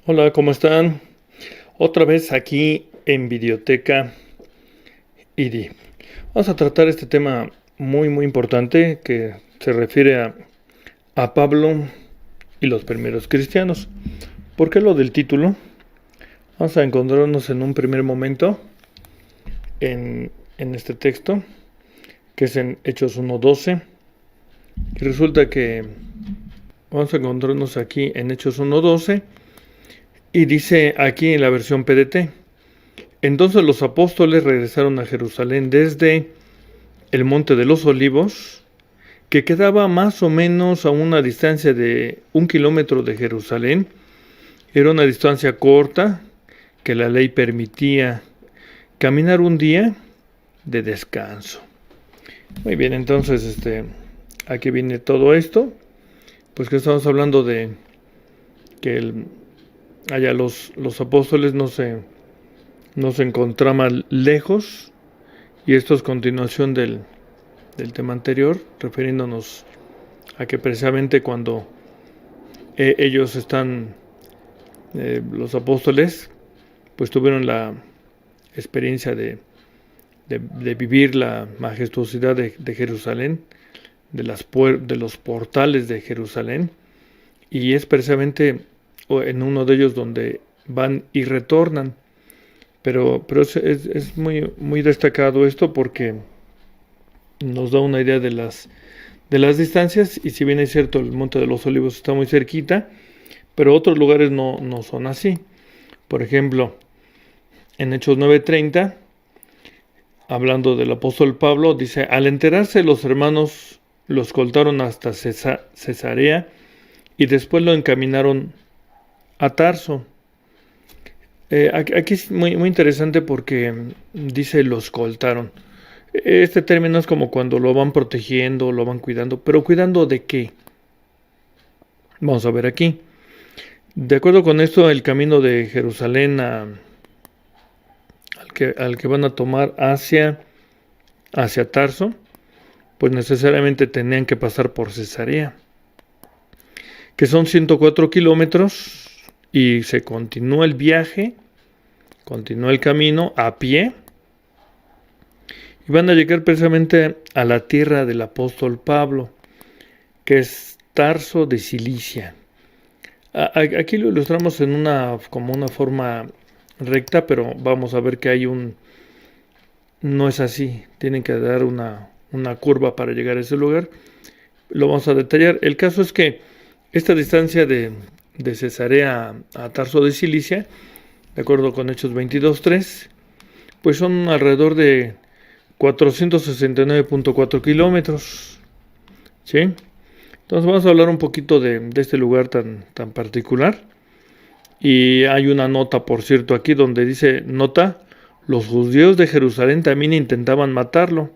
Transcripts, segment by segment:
Hola, ¿cómo están? Otra vez aquí en Videoteca ID. Vamos a tratar este tema muy importante que se refiere a Pablo y los primeros cristianos. ¿Por qué lo del título? Vamos a encontrarnos en un primer momento en este texto, que es en Hechos 1.12. Y resulta que vamos a encontrarnos aquí en Hechos 1.12 y dice aquí en la versión PDT: entonces los apóstoles regresaron a Jerusalén desde el Monte de los Olivos, que quedaba más o menos a una distancia de 1 kilómetro de Jerusalén. Era una distancia corta que la ley permitía caminar un día de descanso. Muy bien, entonces aquí viene todo esto. Pues que estamos hablando de que allá los apóstoles no se encontraban lejos, y esto es continuación del tema anterior, refiriéndonos a que precisamente cuando ellos están, los apóstoles, pues tuvieron la experiencia de vivir la majestuosidad de Jerusalén, de los portales de Jerusalén, y es precisamente en uno de ellos donde van y retornan. Pero es muy destacado esto porque nos da una idea de las distancias, y si bien es cierto el Monte de los Olivos está muy cerquita, pero otros lugares no son así. Por ejemplo, en Hechos 9:30, hablando del apóstol Pablo, dice: al enterarse los hermanos lo escoltaron hasta Cesarea y después lo encaminaron a Tarso. Aquí es muy interesante porque dice lo escoltaron. Este término es como cuando lo van protegiendo, lo van cuidando, pero ¿cuidando de qué? Vamos a ver aquí. De acuerdo con esto, el camino de Jerusalén al que van a tomar hacia Tarso, pues necesariamente tenían que pasar por Cesarea, que son 104 kilómetros, y se continúa el viaje, continúa el camino a pie, y van a llegar precisamente a la tierra del apóstol Pablo, que es Tarso de Cilicia. Aquí lo ilustramos como una forma recta, pero vamos a ver que no es así. Tienen que dar una curva para llegar a ese lugar. Lo vamos a detallar. El caso es que esta distancia de Cesarea a Tarso de Cilicia, de acuerdo con Hechos 22.3, pues son alrededor de 469.4 kilómetros. ¿Sí? Entonces vamos a hablar un poquito de este lugar tan particular. Y hay una nota, por cierto, aquí donde dice: nota, los judíos de Jerusalén también intentaban matarlo.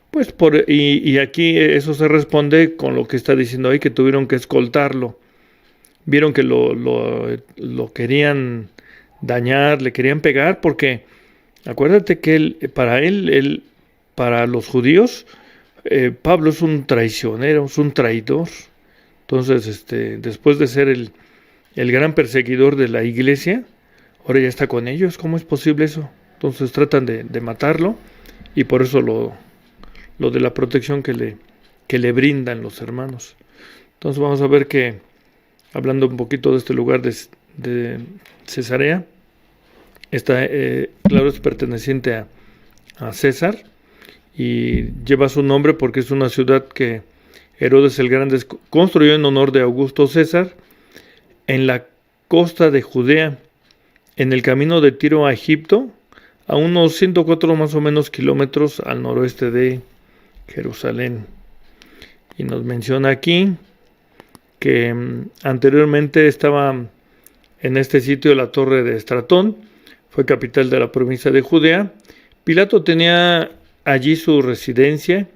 Pues y aquí eso se responde con lo que está diciendo ahí, que tuvieron que escoltarlo. Vieron que lo querían dañar, le querían pegar, porque acuérdate que para los judíos, Pablo es un traicionero, es un traidor. Entonces, después de ser el gran perseguidor de la iglesia, ahora ya está con ellos. ¿Cómo es posible eso? Entonces tratan de matarlo, y por eso lo de la protección que le brindan los hermanos. Entonces vamos a ver que, hablando un poquito de este lugar de Cesarea, claro, es perteneciente a César, y lleva su nombre porque es una ciudad que Herodes el Grande construyó en honor de Augusto César, en la costa de Judea, en el camino de Tiro a Egipto, a unos 104 más o menos kilómetros al noroeste de Jerusalén. Y nos menciona aquí que anteriormente estaba en este sitio la torre de Estratón, fue capital de la provincia de Judea. Pilato tenía allí su residencia,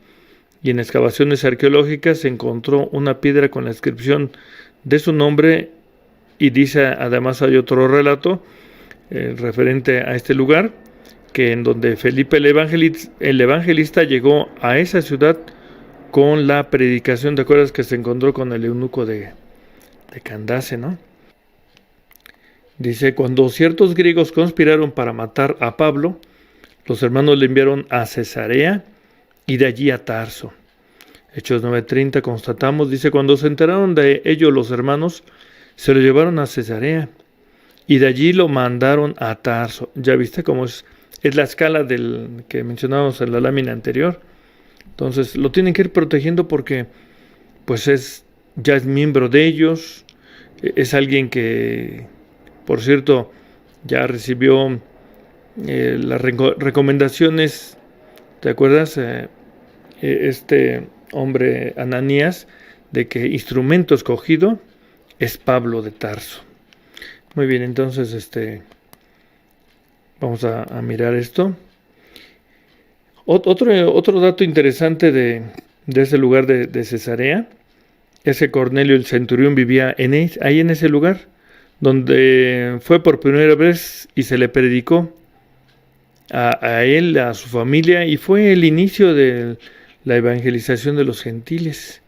y en excavaciones arqueológicas se encontró una piedra con la inscripción de su nombre. Y dice, además hay otro relato referente a este lugar, que en donde Felipe el evangelista llegó a esa ciudad con la predicación. ¿Te acuerdas que se encontró con el eunuco de Candace, no? Dice, cuando ciertos griegos conspiraron para matar a Pablo, los hermanos le enviaron a Cesarea y de allí a Tarso. Hechos 9:30 constatamos, dice, cuando se enteraron de ello los hermanos, se lo llevaron a Cesarea y de allí lo mandaron a Tarso. Ya viste cómo es la escala del que mencionábamos en la lámina anterior. Entonces lo tienen que ir protegiendo porque pues ya es miembro de ellos, es alguien que, por cierto, ya recibió las recomendaciones. ¿Te acuerdas? Este hombre Ananías, de que instrumento escogido es Pablo de Tarso. Muy bien, entonces vamos a mirar esto. Otro dato interesante de ese lugar de Cesarea es que Cornelio el centurión vivía ahí en ese lugar, donde fue por primera vez y se le predicó a él, a su familia, y fue el inicio de la evangelización de los gentiles.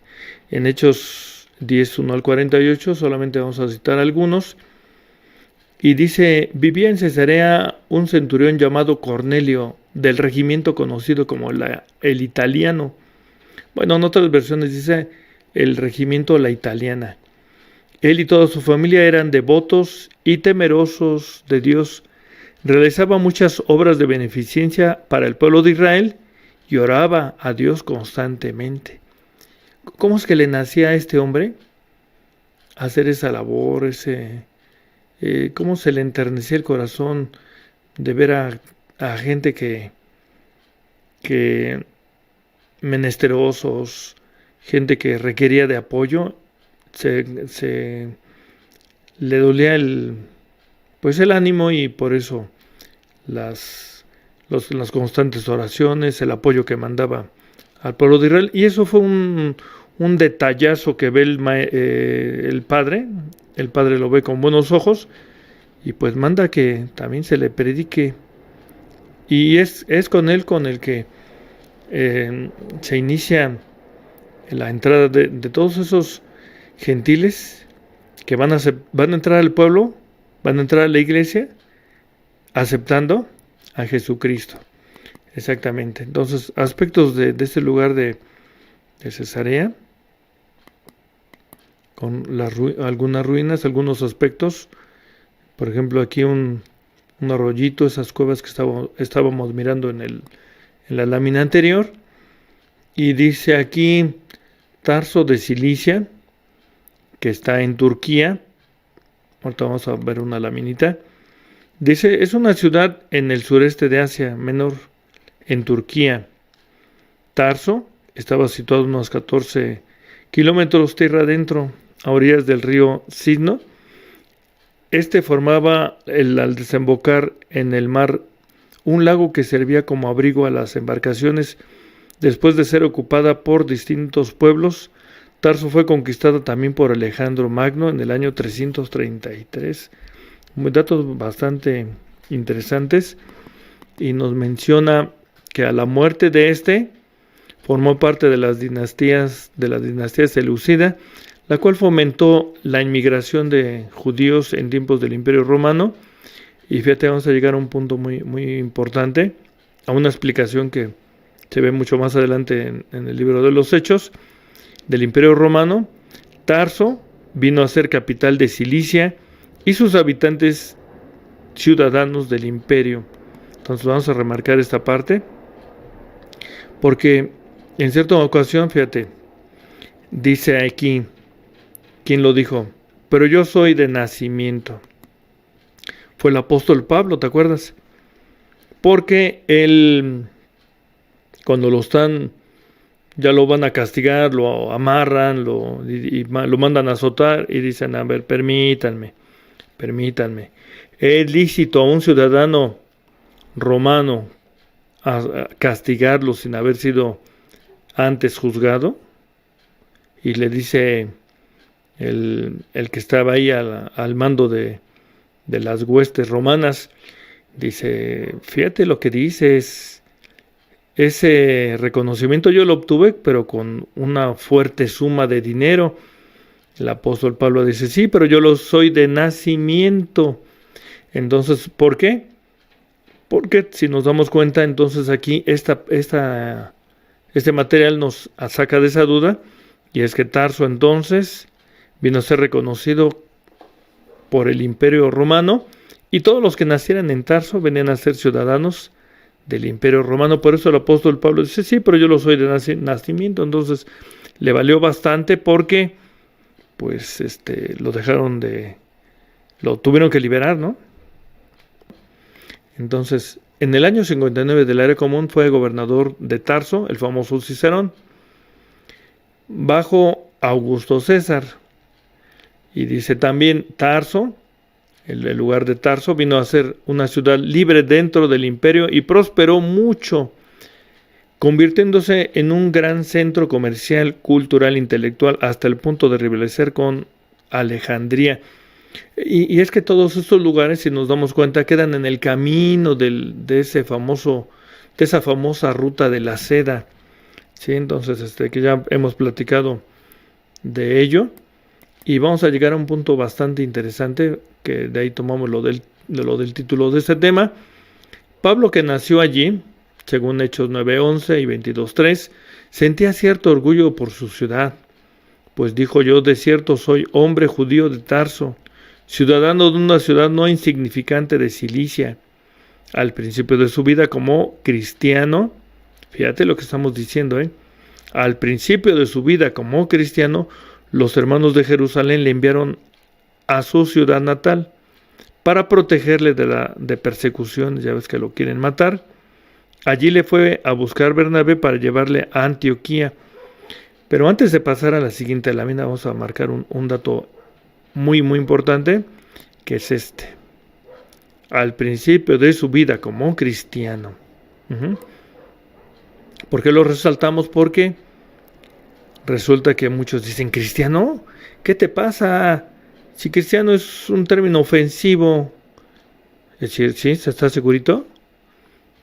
En Hechos 10:1 al 48 solamente vamos a citar algunos. Y dice, vivía en Cesarea un centurión llamado Cornelio, del regimiento conocido como el italiano. Bueno, en otras versiones dice el regimiento la italiana. Él y toda su familia eran devotos y temerosos de Dios. Realizaba muchas obras de beneficencia para el pueblo de Israel y oraba a Dios constantemente. ¿Cómo es que le nacía a este hombre hacer esa labor, cómo se le enternecía el corazón de ver a gente que menesterosos, gente que requería de apoyo, se le dolía el ánimo, y por eso las constantes oraciones, el apoyo que mandaba al pueblo de Israel. Y eso fue un detallazo que ve el padre. El padre lo ve con buenos ojos y pues manda que también se le predique. Y es con él con el que se inicia la entrada de todos esos gentiles que van a entrar al pueblo, van a entrar a la iglesia aceptando a Jesucristo. Exactamente. Entonces, aspectos de este lugar de Cesarea, con algunas ruinas, algunos aspectos. Por ejemplo, aquí un arroyito, esas cuevas que estábamos mirando en la lámina anterior. Y dice aquí Tarso de Cilicia, que está en Turquía. Ahorita vamos a ver una laminita. Dice, es una ciudad en el sureste de Asia Menor, en Turquía. Tarso estaba situado unos 14 kilómetros tierra adentro, a orillas del río Cidno. Formaba al desembocar en el mar un lago que servía como abrigo a las embarcaciones. Después de ser ocupada por distintos pueblos, Tarso fue conquistada también por Alejandro Magno en el año 333. Datos bastante interesantes. Y nos menciona que a la muerte de formó parte de la dinastía seleucida, la cual fomentó la inmigración de judíos en tiempos del Imperio Romano. Y fíjate, vamos a llegar a un punto muy, muy importante, a una explicación que se ve mucho más adelante en el libro de los Hechos del Imperio Romano. Tarso vino a ser capital de Cilicia y sus habitantes ciudadanos del imperio. Entonces vamos a remarcar esta parte, porque en cierta ocasión, fíjate, dice aquí, ¿quién lo dijo? Pero yo soy de nacimiento. Fue el apóstol Pablo, ¿te acuerdas? Porque él, cuando ya lo van a castigar, lo amarran, y lo mandan a azotar, y dicen, a ver, permítanme. ¿Es lícito a un ciudadano romano a castigarlo sin haber sido antes juzgado? Y le dice el que estaba ahí al mando de las huestes romanas, dice, fíjate lo que dice, ese reconocimiento yo lo obtuve, pero con una fuerte suma de dinero. El apóstol Pablo dice, sí, pero yo lo soy de nacimiento. Entonces, ¿por qué? Porque si nos damos cuenta, entonces aquí este material nos saca de esa duda, y es que Tarso entonces vino a ser reconocido por el Imperio Romano, y todos los que nacieran en Tarso venían a ser ciudadanos del Imperio Romano. Por eso el apóstol Pablo dice, sí, pero yo lo soy de nacimiento. Entonces le valió bastante porque pues lo tuvieron que liberar, ¿no? Entonces, en el año 59 de la era común fue gobernador de Tarso, el famoso Cicerón, bajo Augusto César. Y dice también Tarso, el lugar de Tarso, vino a ser una ciudad libre dentro del imperio y prosperó mucho, convirtiéndose en un gran centro comercial, cultural, intelectual, hasta el punto de rivalizar con Alejandría. Y es que todos estos lugares, si nos damos cuenta, quedan en el camino de esa famosa ruta de la seda. ¿Sí? Entonces, que ya hemos platicado de ello. Y vamos a llegar a un punto bastante interesante, que de ahí tomamos lo del título de este tema. Pablo, que nació allí, según Hechos 9:11 y 22:3, sentía cierto orgullo por su ciudad, pues dijo: yo de cierto soy hombre judío de Tarso, ciudadano de una ciudad no insignificante de Cilicia. Al principio de su vida como cristiano, fíjate lo que estamos diciendo, al principio de su vida como cristiano, los hermanos de Jerusalén le enviaron a su ciudad natal para protegerle de persecución. Ya ves que lo quieren matar. Allí le fue a buscar Bernabé para llevarle a Antioquía. Pero antes de pasar a la siguiente lámina, vamos a marcar un dato muy, muy importante, que es este. Al principio de su vida como cristiano. ¿Por qué lo resaltamos? Porque resulta que muchos dicen: ¿cristiano? ¿Qué te pasa? Si cristiano es un término ofensivo. Es decir, ¿sí? ¿Estás segurito?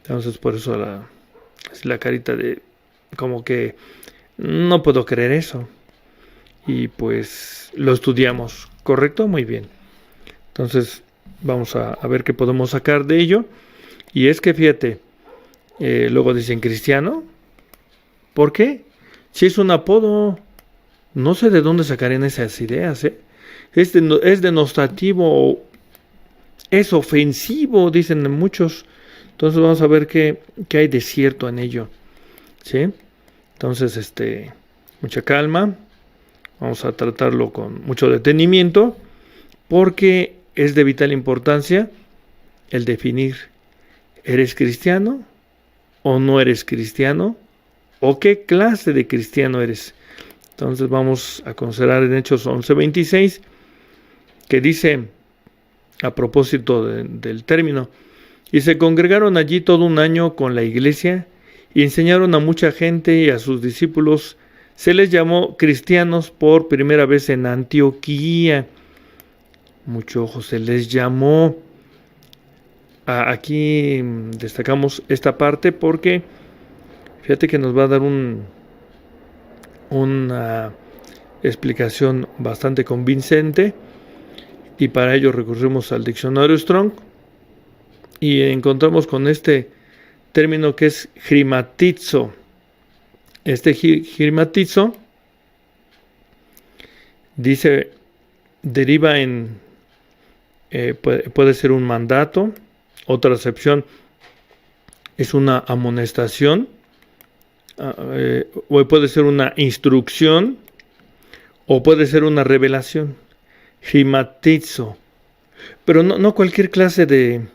Entonces por eso la carita de como que no puedo creer eso. Y pues lo estudiamos, ¿correcto? Muy bien. Entonces vamos a ver qué podemos sacar de ello. Y es que fíjate, luego dicen cristiano. ¿Por qué? Si es un apodo, no sé de dónde sacarían esas ideas, Es denostativo, es ofensivo, dicen muchos. Entonces vamos a ver qué hay de cierto en ello, ¿sí? Entonces, mucha calma, vamos a tratarlo con mucho detenimiento, porque es de vital importancia el definir: ¿eres cristiano o no eres cristiano? ¿O qué clase de cristiano eres? Entonces vamos a considerar en Hechos 11:26, que dice, a propósito del término: y se congregaron allí todo un año con la iglesia y enseñaron a mucha gente, y a sus discípulos se les llamó cristianos por primera vez en Antioquía. Mucho ojo, se les llamó. Aquí destacamos esta parte porque fíjate que nos va a dar una explicación bastante convincente, y para ello recurrimos al diccionario Strong y encontramos con este término que es grimatizo. Grimatizo dice, deriva en, puede ser un mandato. Otra acepción es una amonestación, o puede ser una instrucción, o puede ser una revelación. Grimatizo. Pero no cualquier clase de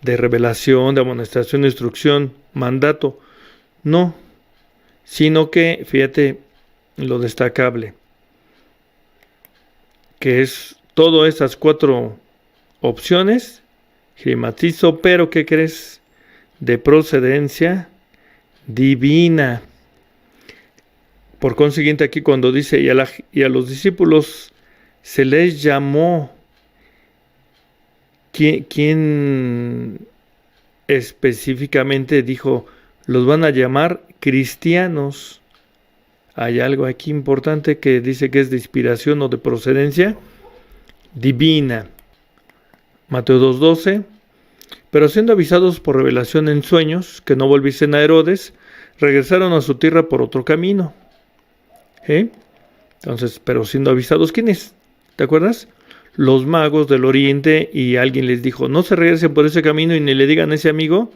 revelación, de amonestación, de instrucción, mandato. No. Sino que, fíjate lo destacable, que es todas esas 4 opciones. Grimatizo, pero ¿qué crees? De procedencia divina. Por consiguiente, aquí cuando dice y a los discípulos se les llamó, ¿quién específicamente dijo los van a llamar cristianos? Hay algo aquí importante que dice que es de inspiración o de procedencia divina. Mateo 2:12. Pero siendo avisados por revelación en sueños que no volviesen a Herodes, regresaron a su tierra por otro camino. Entonces, pero siendo avisados, ¿quiénes? ¿Te acuerdas? Los magos del oriente, y alguien les dijo, no se regresen por ese camino y ni le digan a ese amigo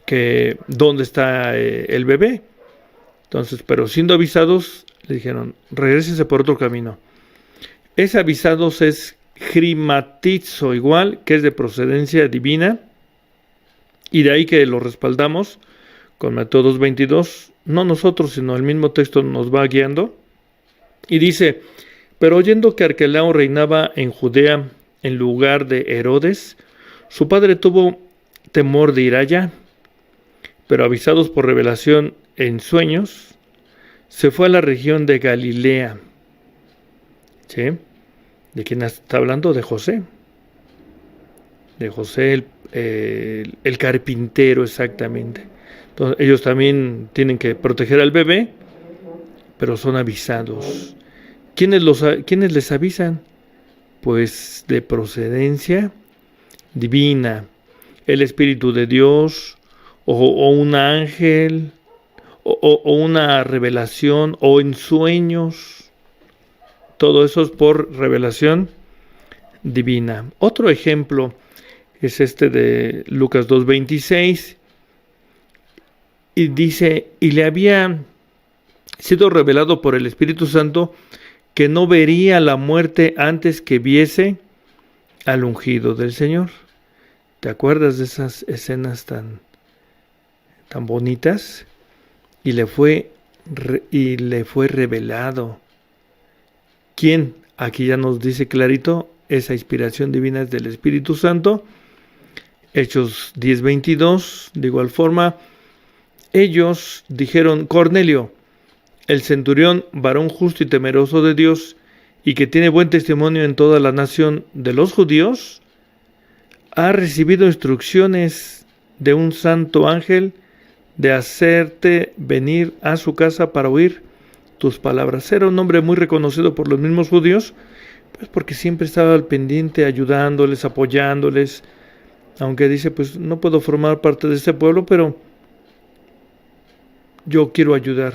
que dónde está el bebé. Entonces, pero siendo avisados, le dijeron, regrésense por otro camino. Ese avisados es crimatizo, igual, que es de procedencia divina, y de ahí que lo respaldamos con Mateo 2:22, no nosotros, sino el mismo texto nos va guiando, y dice, pero oyendo que Arquelao reinaba en Judea en lugar de Herodes, su padre tuvo temor de ir allá, pero avisados por revelación en sueños, se fue a la región de Galilea. ¿Sí? ¿De quién está hablando? De José. De José, el carpintero, exactamente. Entonces, ellos también tienen que proteger al bebé, pero son avisados. ¿Quiénes les avisan? Pues de procedencia divina. El Espíritu de Dios, o un ángel, o una revelación, o en sueños. Todo eso es por revelación divina. Otro ejemplo es este de Lucas 2:26. Y dice, y le había sido revelado por el Espíritu Santo que no vería la muerte antes que viese al ungido del Señor. ¿Te acuerdas de esas escenas tan bonitas? Y le fue revelado. ¿Quién? Aquí ya nos dice clarito, esa inspiración divina es del Espíritu Santo. Hechos 10:22, de igual forma, ellos dijeron, Cornelio, el centurión, varón justo y temeroso de Dios, y que tiene buen testimonio en toda la nación de los judíos, ha recibido instrucciones de un santo ángel de hacerte venir a su casa para oír tus palabras. Era un hombre muy reconocido por los mismos judíos, pues porque siempre estaba al pendiente, ayudándoles, apoyándoles, aunque dice, pues no puedo formar parte de este pueblo, pero yo quiero ayudar.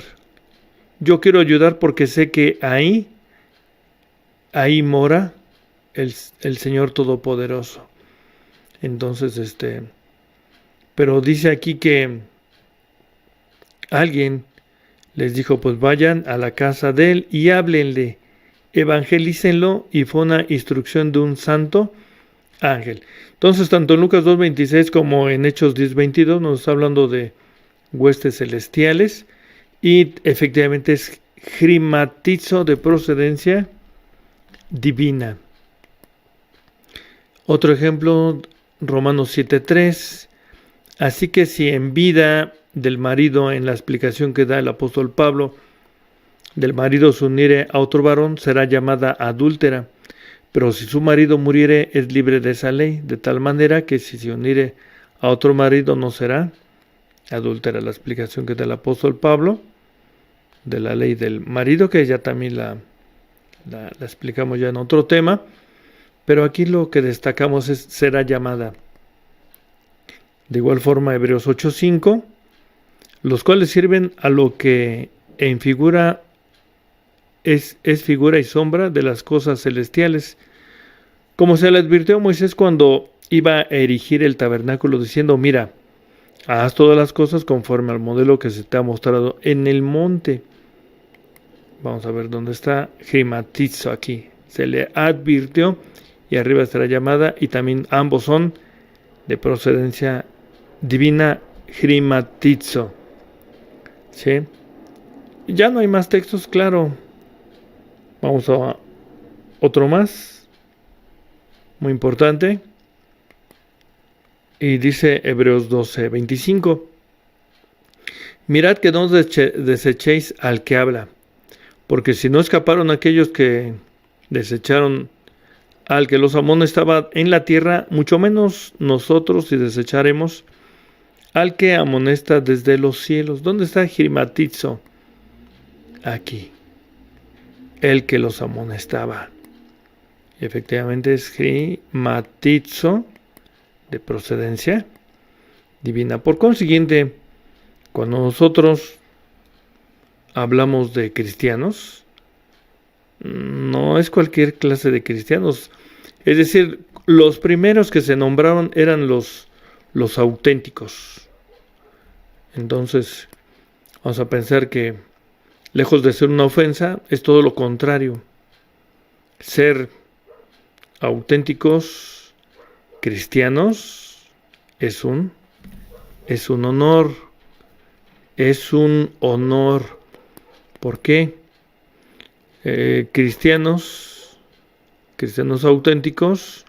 Yo quiero ayudar porque sé que ahí mora el Señor Todopoderoso. Entonces, pero dice aquí que alguien les dijo, pues vayan a la casa de él y háblenle, evangelícenlo, y fue una instrucción de un santo ángel. Entonces, tanto en Lucas 2:26 como en Hechos 10:22 nos está hablando de huestes celestiales, y efectivamente es crimatizo de procedencia divina. Otro ejemplo, Romanos 7:3. Así que si en vida del marido, en la explicación que da el apóstol Pablo, del marido se uniere a otro varón, será llamada adúltera. Pero si su marido muriere, es libre de esa ley, de tal manera que si se uniere a otro marido, no será adúltera. La explicación que da el apóstol Pablo de la ley del marido, que ya también la explicamos ya en otro tema, pero aquí lo que destacamos es será llamada. De igual forma, Hebreos 8:5, los cuales sirven a lo que en figura es figura y sombra de las cosas celestiales, como se le advirtió a Moisés cuando iba a erigir el tabernáculo, diciendo, mira, haz todas las cosas conforme al modelo que se te ha mostrado en el monte. Vamos a ver dónde está crimatizo aquí. Se le advirtió y arriba está la llamada, y también ambos son de procedencia divina, crimatizo. ¿Sí? Ya no hay más textos, claro. Vamos a otro más, muy importante. Y dice Hebreos 12:25. Mirad que no desechéis al que habla, porque si no escaparon aquellos que desecharon al que los amonestaba en la tierra, mucho menos nosotros si desecharemos al que amonesta desde los cielos. ¿Dónde está crimatizo? Aquí. El que los amonestaba. Efectivamente es Matizo, de procedencia divina. Por consiguiente, cuando nosotros hablamos de cristianos, no es cualquier clase de cristianos. Es decir, los primeros que se nombraron eran los auténticos. Entonces, vamos a pensar que, lejos de ser una ofensa, es todo lo contrario. Ser auténticos cristianos es un honor. Es un honor. ¿Por qué? Cristianos auténticos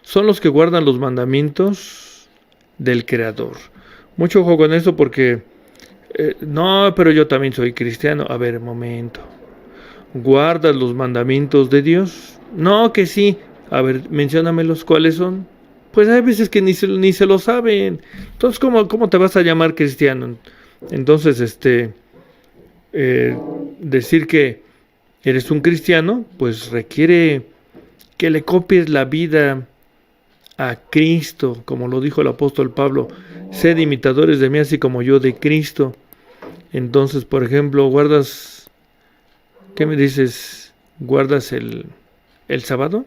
son los que guardan los mandamientos del Creador. Mucho ojo con eso porque no, pero yo también soy cristiano. A ver, momento. ¿Guardas los mandamientos de Dios? No, que sí. A ver, menciónamelos, ¿cuáles son? Pues hay veces que ni se lo saben. Entonces, ¿cómo te vas a llamar cristiano? Entonces, decir que eres un cristiano, pues requiere que le copies la vida a Cristo, como lo dijo el apóstol Pablo. Sed imitadores de mí, así como yo de Cristo. Entonces, por ejemplo, ¿guardas? ¿Qué me dices? ¿Guardas el sábado?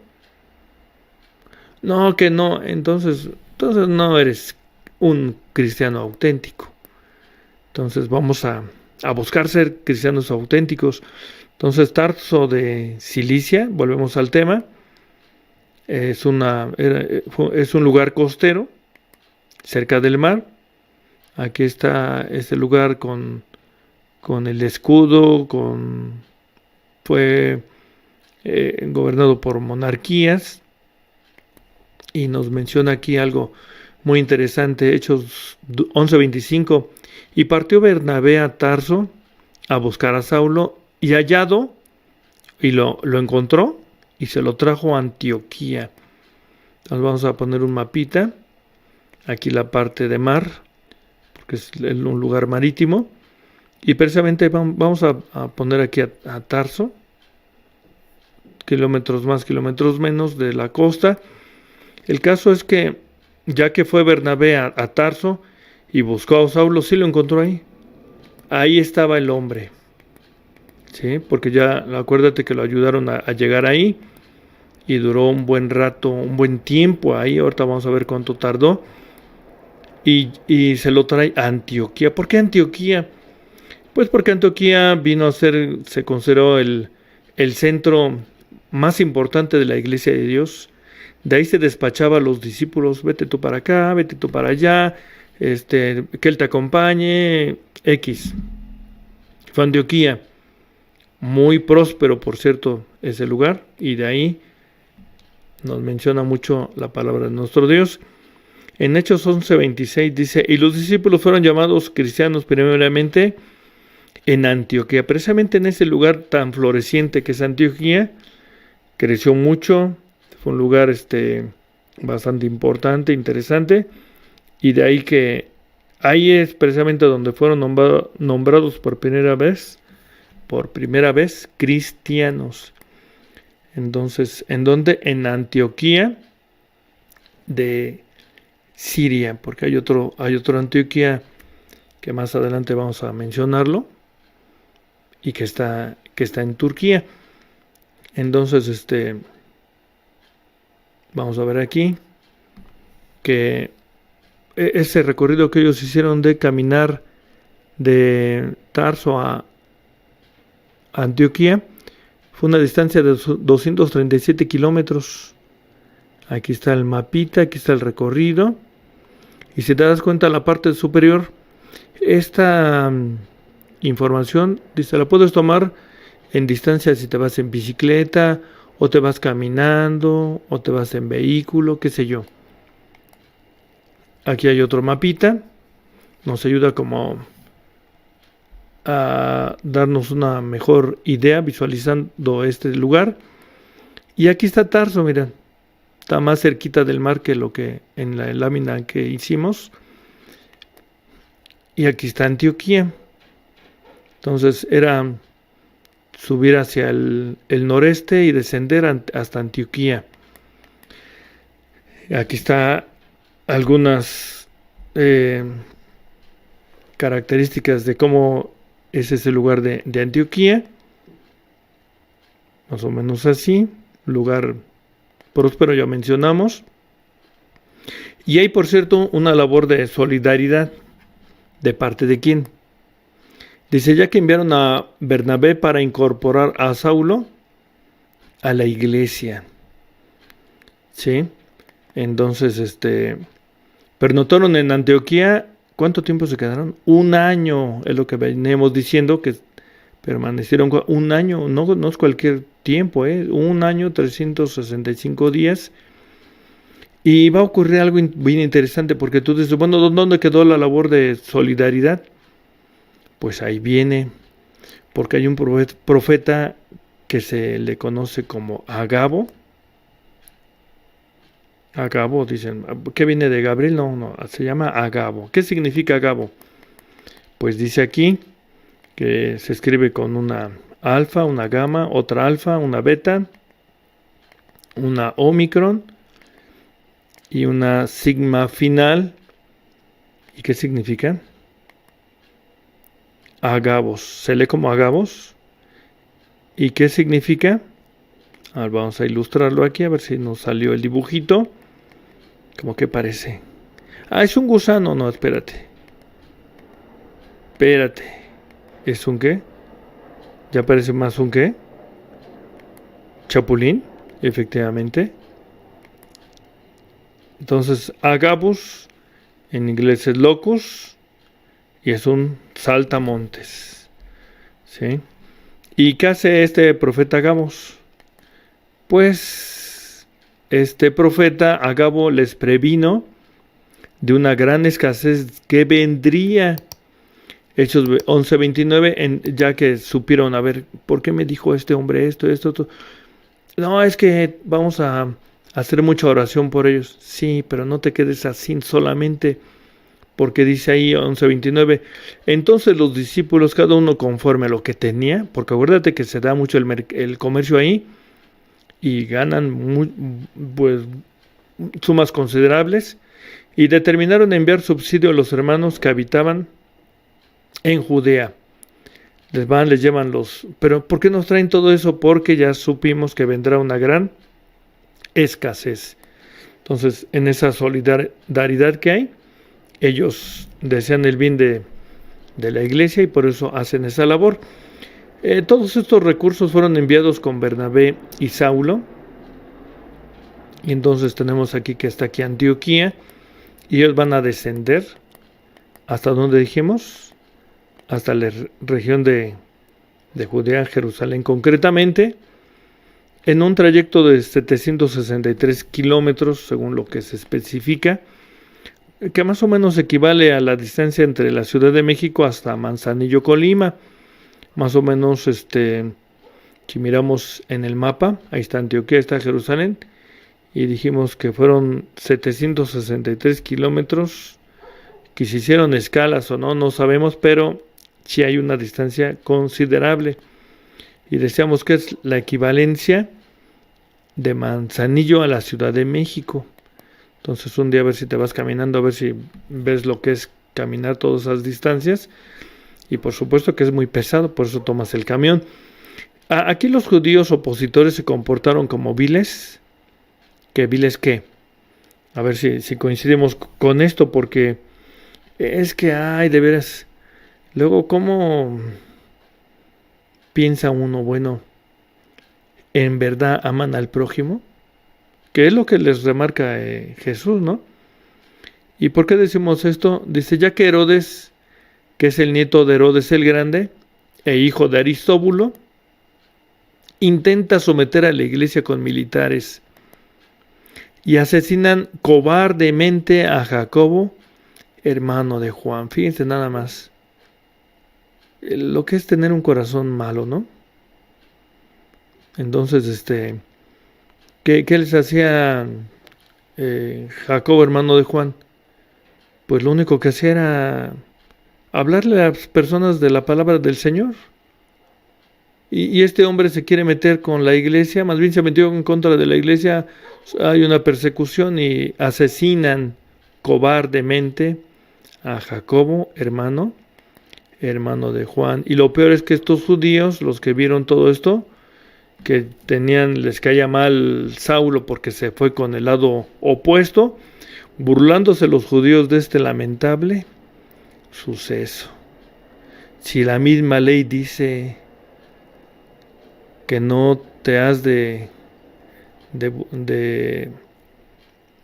No, que no. Entonces no eres un cristiano auténtico. Entonces vamos a buscar ser cristianos auténticos. Entonces, Tarso de Cilicia, volvemos al tema, es un lugar costero, cerca del mar. Aquí está este lugar con el escudo, fue gobernado por monarquías, y nos menciona aquí algo muy interesante, Hechos 11:25, y partió Bernabé a Tarso a buscar a Saulo, y hallado, y lo encontró, y se lo trajo a Antioquía. Entonces vamos a poner un mapita, aquí la parte de mar, porque es un lugar marítimo, y precisamente vamos a poner aquí a Tarso, kilómetros más, kilómetros menos de la costa. El caso es que, ya que fue Bernabé a Tarso y buscó a Saulo, sí lo encontró ahí. Ahí estaba el hombre. ¿Sí? Porque ya acuérdate que lo ayudaron a llegar ahí y duró un buen rato, un buen tiempo ahí. Ahorita vamos a ver cuánto tardó. Y se lo trae a Antioquía. ¿Por qué Antioquía? Pues porque Antioquía se consideró el centro más importante de la iglesia de Dios. De ahí se despachaba a los discípulos: vete tú para acá, vete tú para allá, que él te acompañe, X. Fue Antioquía, muy próspero, por cierto, ese lugar, y de ahí nos menciona mucho la palabra de nuestro Dios. En Hechos 11:26 dice: y los discípulos fueron llamados cristianos primeramente en Antioquía. Precisamente en ese lugar tan floreciente que es Antioquía, creció mucho. Fue un lugar bastante importante, interesante, y de ahí que ahí es precisamente donde fueron nombrados por primera vez cristianos. Entonces, ¿en dónde? En Antioquía de Siria, porque hay otro Antioquía que más adelante vamos a mencionarlo, y que está en Turquía. Entonces, vamos a ver aquí que ese recorrido que ellos hicieron de caminar de Tarso a Antioquía fue una distancia de 237 kilómetros. Aquí está el mapita, aquí está el recorrido. Y si te das cuenta, la parte superior, esta información, dice, la puedes tomar en distancia si te vas en bicicleta, o te vas caminando, o te vas en vehículo, qué sé yo. Aquí hay otro mapita, nos ayuda como a darnos una mejor idea visualizando este lugar. Y aquí está Tarso, mira, está más cerquita del mar que lo que en la lámina que hicimos. Y aquí está Antioquía. Entonces subir hacia el noreste y descender hasta Antioquía. Aquí está algunas características de cómo es ese lugar de Antioquía. Más o menos así. Lugar próspero, ya mencionamos. Y hay, por cierto, una labor de solidaridad. ¿De parte de quién? Dice, ya que enviaron a Bernabé para incorporar a Saulo a la iglesia. ¿Sí? Entonces, pernotaron en Antioquía. ¿Cuánto tiempo se quedaron? 1 año, es lo que venimos diciendo, que permanecieron 1 año, no es cualquier tiempo, 1 año, 365 días. Y va a ocurrir algo bien interesante, porque tú dices, bueno, ¿dónde quedó la labor de solidaridad? Pues ahí viene, porque hay un profeta que se le conoce como Agabo. Agabo, dicen, ¿qué viene de Gabriel? No, se llama Agabo. ¿Qué significa Agabo? Pues dice aquí que se escribe con una alfa, una gamma, otra alfa, una beta, una omicron y una sigma final. ¿Y qué significa? Agabos. Se lee como Agabos. ¿Y qué significa? A ver, vamos a ilustrarlo aquí, a ver si nos salió el dibujito. ¿Cómo que parece? Ah, es un gusano. No, espérate. ¿Es un qué? ¿Ya parece más un qué? Chapulín, efectivamente. Entonces, Agabus, en inglés es locus, y es un saltamontes. ¿Sí? ¿Y qué hace este profeta Agabus? Pues, este profeta Agabo les previno de una gran escasez que vendría. Hechos 11:29, ya que supieron, a ver, ¿por qué me dijo este hombre esto? No, es que vamos a hacer mucha oración por ellos. Sí, pero no te quedes así solamente, porque dice ahí 11:29, entonces los discípulos, cada uno conforme a lo que tenía, porque acuérdate que se da mucho el comercio ahí, y ganan pues sumas considerables, y determinaron enviar subsidio a los hermanos que habitaban en Judea. Les llevan pero ¿por qué nos traen todo eso? Porque ya supimos que vendrá una gran escasez. Entonces, en esa solidaridad que hay, ellos desean el bien de la iglesia y por eso hacen esa labor. Todos estos recursos fueron enviados con Bernabé y Saulo. Y entonces tenemos aquí que está aquí Antioquía. Y ellos van a descender. ¿Hasta dónde dijimos? Hasta la región de Judea, Jerusalén concretamente, en un trayecto de 763 kilómetros, según lo que se especifica, que más o menos equivale a la distancia entre la Ciudad de México hasta Manzanillo, Colima. Más o menos, si miramos en el mapa, ahí está Antioquía, está Jerusalén, y dijimos que fueron 763 kilómetros, que se hicieron escalas o no sabemos, pero sí hay una distancia considerable. Y decíamos que es la equivalencia de Manzanillo a la Ciudad de México. Entonces un día a ver si te vas caminando, a ver si ves lo que es caminar todas esas distancias. Y por supuesto que es muy pesado, por eso tomas el camión. Aquí los judíos opositores se comportaron como viles. ¿Qué viles qué? A ver si coincidimos con esto, porque es que de veras. Luego, ¿cómo piensa uno? Bueno, ¿en verdad aman al prójimo? Que es lo que les remarca Jesús, ¿no? ¿Y por qué decimos esto? Dice, ya que Herodes, que es el nieto de Herodes el Grande, e hijo de Aristóbulo, intenta someter a la iglesia con militares y asesinan cobardemente a Jacobo, hermano de Juan. Fíjense nada más. Lo que es tener un corazón malo, ¿no? Entonces, ¿qué les hacía Jacobo, hermano de Juan? Pues lo único que hacía era hablarle a las personas de la palabra del Señor. Y este hombre se quiere meter con la iglesia, más bien se metió en contra de la iglesia, hay una persecución y asesinan cobardemente a Jacobo, hermano de Juan. Y lo peor es que estos judíos, los que vieron todo esto, que les caía mal Saulo porque se fue con el lado opuesto, burlándose los judíos de este lamentable suceso. Si la misma ley dice que no te has de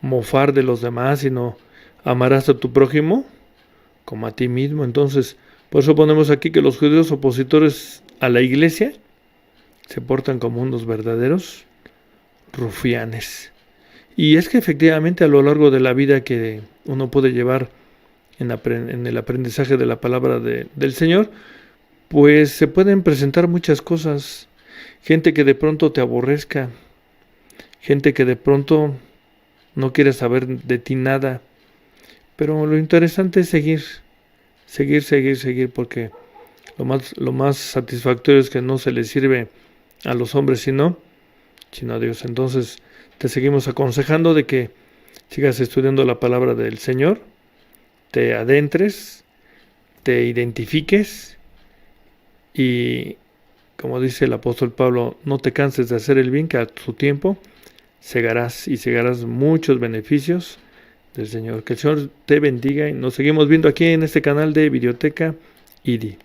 mofar de los demás, sino amarás a tu prójimo como a ti mismo. Entonces, por eso ponemos aquí que los judíos opositores a la iglesia se portan como unos verdaderos rufianes. Y es que efectivamente a lo largo de la vida que uno puede llevar en el aprendizaje de la palabra del Señor, pues se pueden presentar muchas cosas. Gente que de pronto te aborrezca, gente que de pronto no quiere saber de ti nada. Pero lo interesante es seguir, porque lo más satisfactorio es que no se le sirve a los hombres sino a Dios. Entonces te seguimos aconsejando de que sigas estudiando la palabra del Señor, te adentres, te identifiques y, como dice el apóstol Pablo, no te canses de hacer el bien, que a su tiempo segarás muchos beneficios del Señor. Que el Señor te bendiga y nos seguimos viendo aquí en este canal de Videoteca IDI.